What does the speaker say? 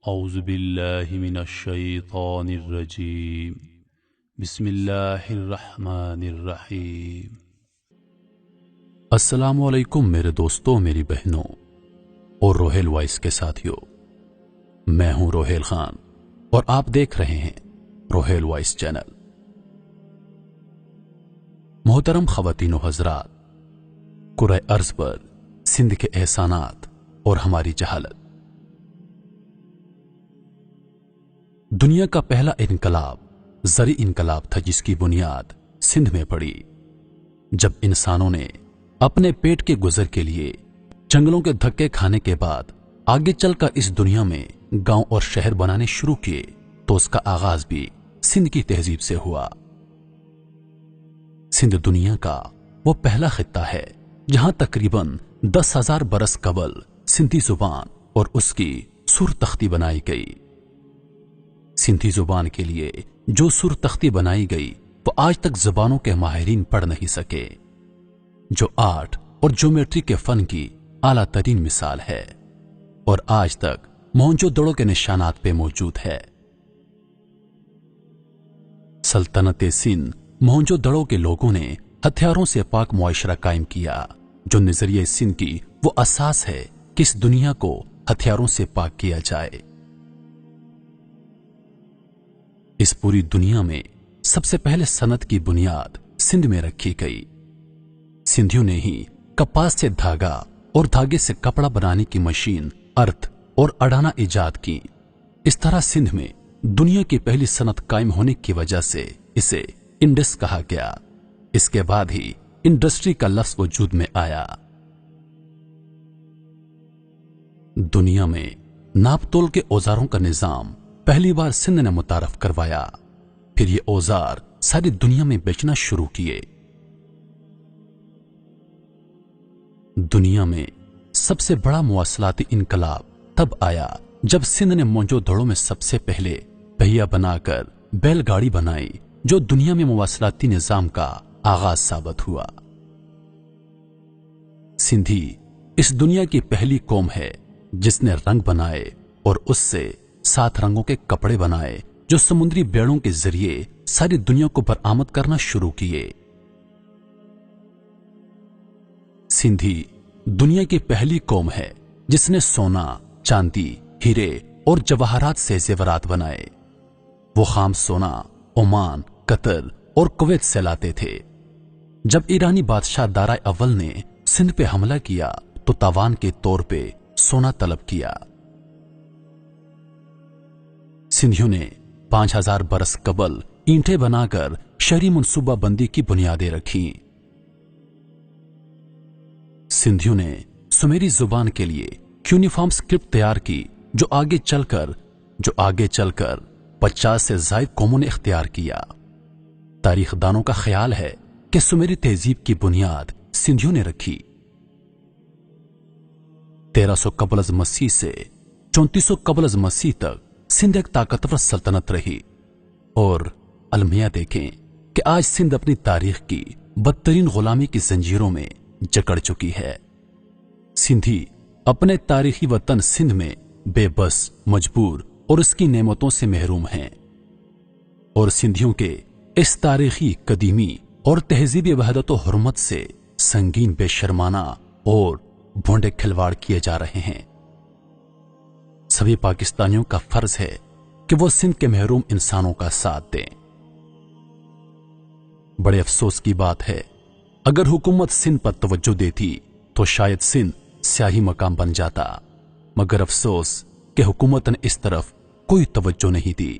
اعوذ باللہ من الشیطان الرجیم بسم اللہ الرحمن الرحیم۔ السلام علیکم میرے دوستوں، میری بہنوں اور روہیل وائس کے ساتھیوں۔ میں ہوں روہیل خان اور آپ دیکھ رہے ہیں روہیل وائس چینل۔ محترم خواتین و حضرات، کرۂ ارض پر سندھ کے احسانات اور ہماری جہالت۔ دنیا کا پہلا انقلاب زرعی انقلاب تھا، جس کی بنیاد سندھ میں پڑی۔ جب انسانوں نے اپنے پیٹ کے گزر کے لیے جنگلوں کے دھکے کھانے کے بعد آگے چل کر اس دنیا میں گاؤں اور شہر بنانے شروع کیے، تو اس کا آغاز بھی سندھ کی تہذیب سے ہوا۔ سندھ دنیا کا وہ پہلا خطہ ہے جہاں تقریباً 10,000 برس قبل سندھی زبان اور اس کی سر تختی بنائی گئی۔ سندھی زبان کے لیے جو سر تختی بنائی گئی وہ آج تک زبانوں کے ماہرین پڑھ نہیں سکے، جو آرٹ اور جیومیٹری کے فن کی اعلیٰ ترین مثال ہے اور آج تک موہنجو دڑو کے نشانات پہ موجود ہے۔ سلطنت سندھ موہنجو دڑو کے لوگوں نے ہتھیاروں سے پاک معاشرہ قائم کیا، جو نظریہ سندھ کی وہ اساس ہے کہ اس دنیا کو ہتھیاروں سے پاک کیا جائے۔ اس پوری دنیا میں سب سے پہلے صنعت کی بنیاد سندھ میں رکھی گئی۔ سندھیوں نے ہی کپاس سے دھاگا اور دھاگے سے کپڑا بنانے کی مشین، ارتھ اور اڈانا ایجاد کی۔ اس طرح سندھ میں دنیا کی پہلی صنعت قائم ہونے کی وجہ سے اسے انڈس کہا گیا۔ اس کے بعد ہی انڈسٹری کا لفظ وجود میں آیا۔ دنیا میں ناپ تول کے اوزاروں کا نظام پہلی بار سندھ نے متعارف کروایا، پھر یہ اوزار ساری دنیا میں بیچنا شروع کیے۔ دنیا میں سب سے بڑا مواصلاتی انقلاب تب آیا جب سندھ نے موہنجو دڑو میں سب سے پہلے پہیا بنا کر بیل گاڑی بنائی، جو دنیا میں مواصلاتی نظام کا آغاز ثابت ہوا۔ سندھی اس دنیا کی پہلی قوم ہے جس نے رنگ بنائے اور اس سے 7 رنگوں کے کپڑے بنائے، جو سمندری بیڑوں کے ذریعے ساری دنیا کو برآمد کرنا شروع کیے۔ سندھی دنیا کی پہلی قوم ہے جس نے سونا، چاندی، ہیرے اور جواہرات سے زیورات بنائے۔ وہ خام سونا عمان، قطر اور کویت سے لاتے تھے۔ جب ایرانی بادشاہ دارائے اول نے سندھ پہ حملہ کیا تو تاوان کے طور پہ سونا طلب کیا۔ سندھیوں نے 5,000 برس قبل اینٹیں بنا کر شہری منصوبہ بندی کی بنیادیں رکھیں۔ سندھیوں نے سمیری زبان کے لیے کیونیفارم اسکرپٹ تیار کی، جو آگے چل کر 50 سے زائد قوموں نے اختیار کیا۔ تاریخ دانوں کا خیال ہے کہ سمیری تہذیب کی بنیاد سندھیوں نے رکھی۔ 1300 قبل از مسیح سے 3400 قبل از مسیح تک سندھ ایک طاقتور سلطنت رہی، اور المیہ دیکھیں کہ آج سندھ اپنی تاریخ کی بدترین غلامی کی زنجیروں میں جکڑ چکی ہے۔ سندھی اپنے تاریخی وطن سندھ میں بے بس، مجبور اور اس کی نعمتوں سے محروم ہیں، اور سندھیوں کے اس تاریخی قدیمی اور تہذیبی وحدت و حرمت سے سنگین، بے شرمانہ اور بھونڈے کھلواڑ کیے جا رہے ہیں۔ سبھی پاکستانیوں کا فرض ہے کہ وہ سندھ کے محروم انسانوں کا ساتھ دیں۔ بڑے افسوس کی بات ہے، اگر حکومت سندھ پر توجہ دیتی تو شاید سندھ سیاہی مقام بن جاتا، مگر افسوس کہ حکومت نے اس طرف کوئی توجہ نہیں دی۔